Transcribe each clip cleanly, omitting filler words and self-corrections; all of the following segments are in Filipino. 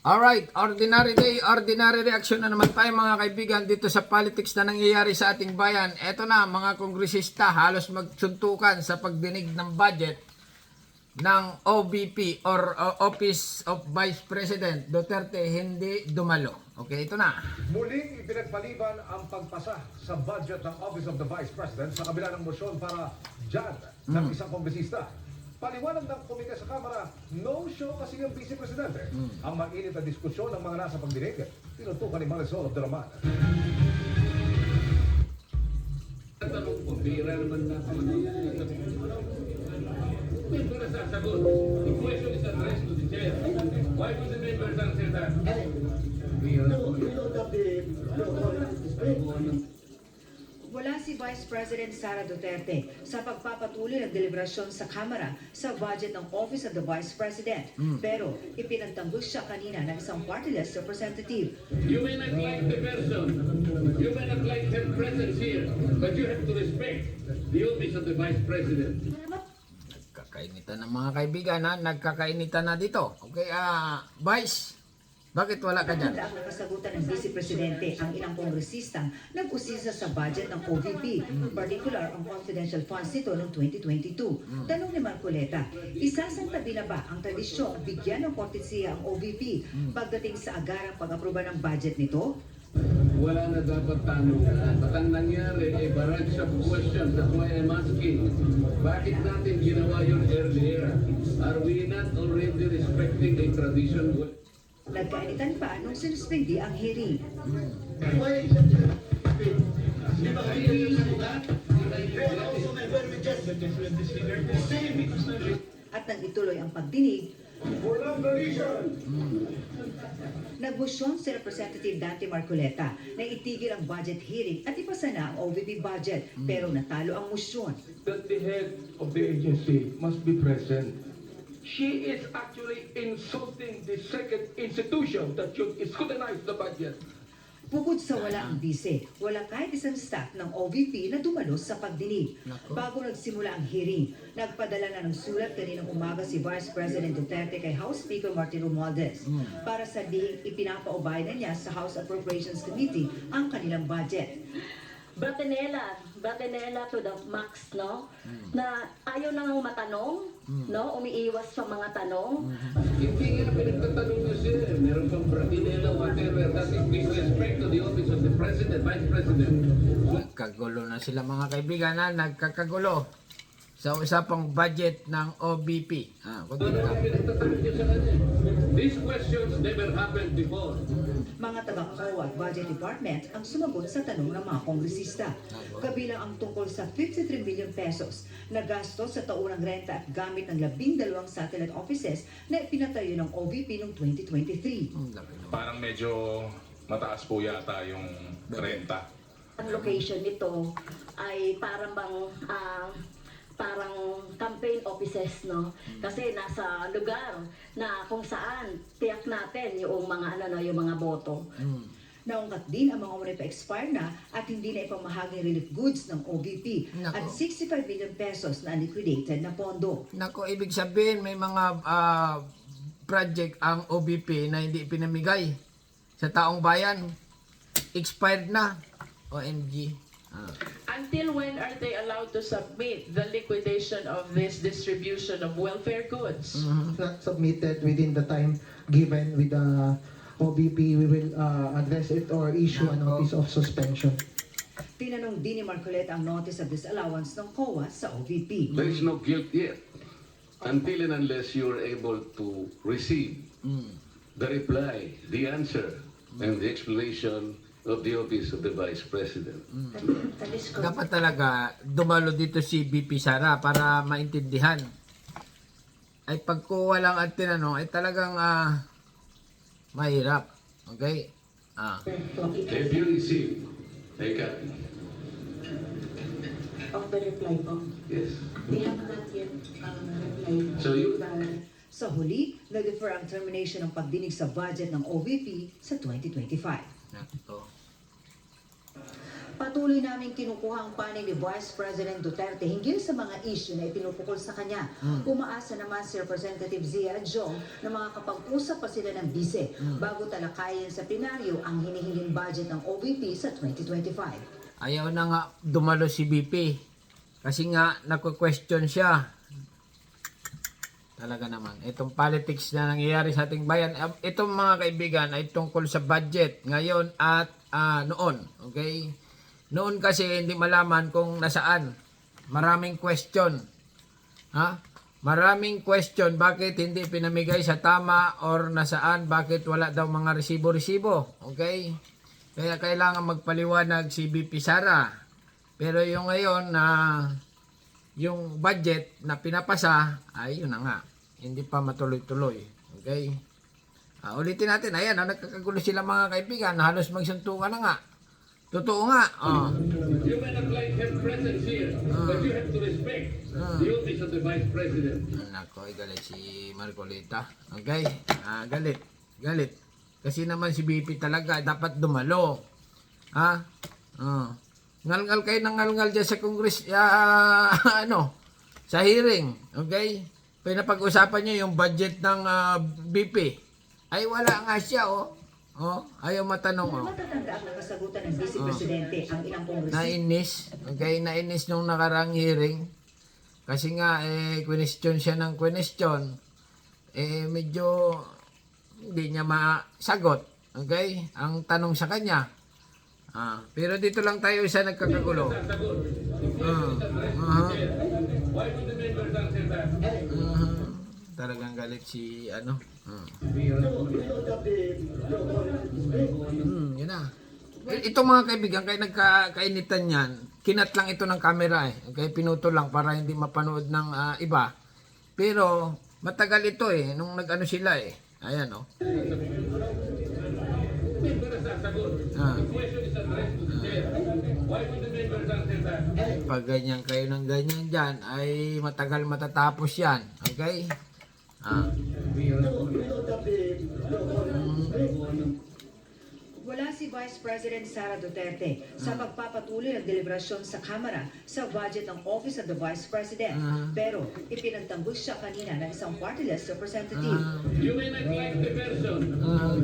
Alright, ordinary day, ordinary reaction na naman tayo mga kaibigan dito sa politics na nangyayari sa ating bayan. Eto na, mga kongresista halos magsuntukan sa pagdinig ng budget ng OVP or Office of Vice President Duterte hindi dumalo. Okay, ito na. Muling ipinagpaliban ang pagpasa sa budget ng Office of the Vice President sa kabila ng motion para dyan ng isang kongresista. Paliwanag ng komite sa Kamara, no show kasi ang Vice Presidente. Ang mainit na diskusyon ng mga nasa pagdinig, tinutukan ni Marisol Abduraman. Tanong ko, bira naman na member na sasagot. The question is addressed to the chair. Why do the members answer that? Wala si Vice President Sara Duterte sa pagpapatuloy ng deliberasyon sa Kamara sa budget ng Office of the Vice President. Pero ipinagtanggol siya kanina ng isang party-list representative. You may not like the person, you may not like her presence here, but you have to respect the office of the Vice President. Nagkakainitan ng mga kaibigan ha, nagkakainitan na dito. Okay, Vice, bakit wala ka dyan? Ang nakasagutan ng Vice Presidente ang ilang kongresistang nag-usisa sa budget ng OVP, particular ang confidential funds nito noong 2022. Tanong ni Marcoleta, isasantabi na ba ang tradisyong bigyan ng kortesiya ang OVP pagdating sa agarang pag-aproba ng budget nito? Wala na dapat tanong. At ang nangyari ay barrage of questions. That's why I'm asking, bakit natin ginawa yun earlier? Are we not already respecting a tradition? Nagkainitan pa nung sinuspindi ang hearing. At nang ituloy ang pagdinig, nagmosyon si Representative Dante Marcoleta na itigil ang budget hearing at ipasa na ang OVP budget, pero natalo ang mosyon. That the head of the agency must be present. She is actually insulting the second institution that should scrutinize the budget. Bukod sa wala ang bise, wala kahit isang staff ng OVP na dumalo sa pagdinig. Bago nagsimula ang hearing, nagpadala na ng sulat kaninang umaga si Vice President Duterte kay House Speaker Martin Romualdez para sabihing ipinapaubay na niya sa House Appropriations Committee ang kanilang budget. Batinela to the max, no? Na ayaw nang matanong, no? Umiiwas sa mga tanong. Hindi nga pinagtatanong na siya. Meron pang Bratinela, whatever. That is disrespect to the office of the President, Vice President. Nagkagulo na sila mga kaibigan ha, nagkakagulo sa usapang budget ng OVP. Ano ang pinagtatanong niya sa kanya? These questions never happened before. Mga taga-COA at Budget Department ang sumagot sa tanong ng mga kongresista. Kabilang ang tungkol sa 53 million pesos na gasto sa taunang renta at gamit ng 12 satellite offices na ipinatayo ng OVP noong 2023. Parang medyo mataas po yata yung renta. Ang location nito ay parang campaign offices, no? Kasi nasa lugar na kung saan tiyak natin yung mga yung mga boto. Naungkat din ang mga umano'y pa-expire na at hindi na ipamahaging relief goods ng OVP Nako. at 65 million pesos na unliquidated na pondo. Nako, ibig sabihin may mga project ang OVP na hindi pinamigay sa taong bayan. Expired na. OMG. Until when are they allowed to submit the liquidation of this distribution of welfare goods? Not submitted within the time given with the OVP, we will address it or issue a notice of suspension. Tinanong din ni Marcoleta ang notice of disallowance ng COA sa OVP. There is no guilt yet. Until and unless you are able to receive the reply, the answer, and the explanation of the office of the Vice President. Dapat talaga dumalo dito si BP Sara para maintindihan. Ay pagkuha lang at tinanong ay talagang mahirap. Okay? Have you received a copy? Of the reply po. Yes. We have not yet replied. So you Sa huli, nag-defer ang termination ng pagdinig sa budget ng OVP sa 2025. Nako. Patuloy namin kinukuha ang panig ni Vice President Duterte hinggil sa mga issue na ipinupukol sa kanya. Umaasa naman si Representative Zia Jong na makakapag-usap pa sila ng bise bago talakayin sa plenaryo ang hinihinging budget ng OVP sa 2025. Ayaw na nga dumalo si BP. Kasi nga, naku-question siya. Talaga naman. Itong politics na nangyayari sa ating bayan, itong mga kaibigan ay tungkol sa budget ngayon at noon. Okay? Noon kasi hindi malaman kung nasaan. Maraming question. Ha? Maraming question. Bakit hindi pinamigay sa tama or nasaan? Bakit wala daw mga resibo-resibo? Okay? Kaya kailangan magpaliwanag si BP Sara. Pero yung ngayon na yung budget na pinapasa, ay yun na nga. Hindi pa matuloy-tuloy. Okay? Ulitin natin. Ayan, nagkakagulo sila mga kaibigan. Halos magsuntukan na nga. Totoo nga. You may not like her presence here, but you have to respect the office of the Vice President. Nako, galit si Marcolita. Okay? Galit. Galit. Kasi naman si BP talaga dapat dumalo. Ha? Ngalngal kayo ng ngalngal dyan sa Congress, sa hearing. Okay? Pinapag-usapan nyo yung budget ng BP. Ay, wala nga siya, ayaw matanong, Matatanda ang nakasagutan ng Vice Presidente ang ilang kongresista. Nainis. Okay, nainis nung nakarang hearing. Kasi nga, question siya ng question. Medyo hindi niya masagot. Okay? Ang tanong sa kanya. Pero dito lang tayo isa nagkakagulo. Talagang galit si yun na. Ito mga kaibigan, kaya nagkakainitan yan, kinat lang ito ng camera Okay, pinutol lang para hindi mapanood ng iba. Pero matagal ito nung nag-ano sila Ayan Pag ganyan kayo ng ganyan dyan, ay matagal matatapos yan. Okay? Wala si Vice President Sara Duterte sa pagpapatuloy ng deliberasyon sa Kamara sa budget ng Office of the Vice President. Pero ipinagtanggol siya kanina ng isang party-list representative. You may not like the person,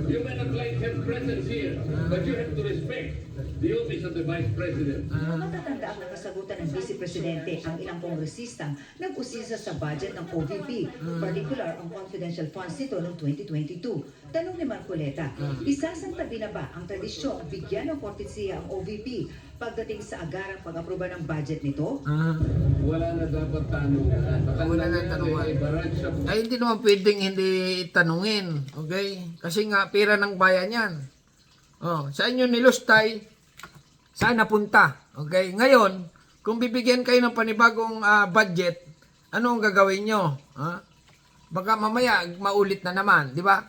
you may not like her presence here, but you have to respect the office of the Vice President. Matatanda ang nakasagutan ng Vice Presidente ang ilang kongresistang nag-usisa sa budget ng OVP, particular ang confidential funds nito noong 2022. Tanong ni Marcoleta, isasantabi na ba ang tradisyong bigyan ng kortesiya ang OVP pagdating sa agarang pag-aproba ng budget nito? Wala na dapat tanungan. Wala na tanungan. Ay, hindi naman pwedeng hindi tanungin. Okay? Kasi nga, pera ng bayan yan. Saan yun nilustay? Saan napunta? Okay? Ngayon, kung bibigyan kayo ng panibagong budget, ano ang gagawin nyo? Baka mamaya, maulit na naman. Di ba?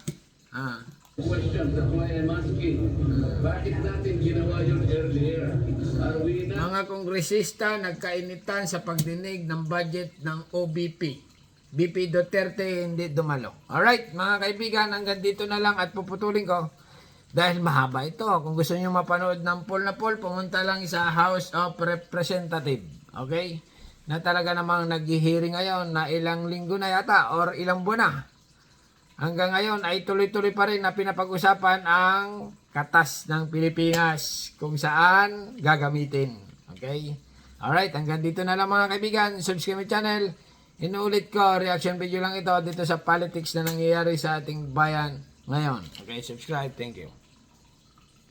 Question, that's why I'm asking. Bakit natin ginawa yun earlier? Are we not? Mga kongresista nagkainitan sa pagdinig ng budget ng OBP. BP Duterte hindi dumalo. Alright, mga kaibigan, hanggang dito na lang at puputulin ko dahil mahaba ito. Kung gusto niyo mapanood ng poll na poll, pumunta lang sa House of Representatives. Okay? Na talaga namang nag-hearing ngayon na ilang linggo na yata or ilang buwan na. Hanggang ngayon ay tuloy-tuloy pa rin na pinapag-usapan ang katas ng Pilipinas kung saan gagamitin. Okay? Alright, hanggang dito na lang mga kaibigan. Subscribe my channel. Inuulit ko, reaction video lang ito dito sa politics na nangyayari sa ating bayan ngayon. Okay, subscribe. Thank you.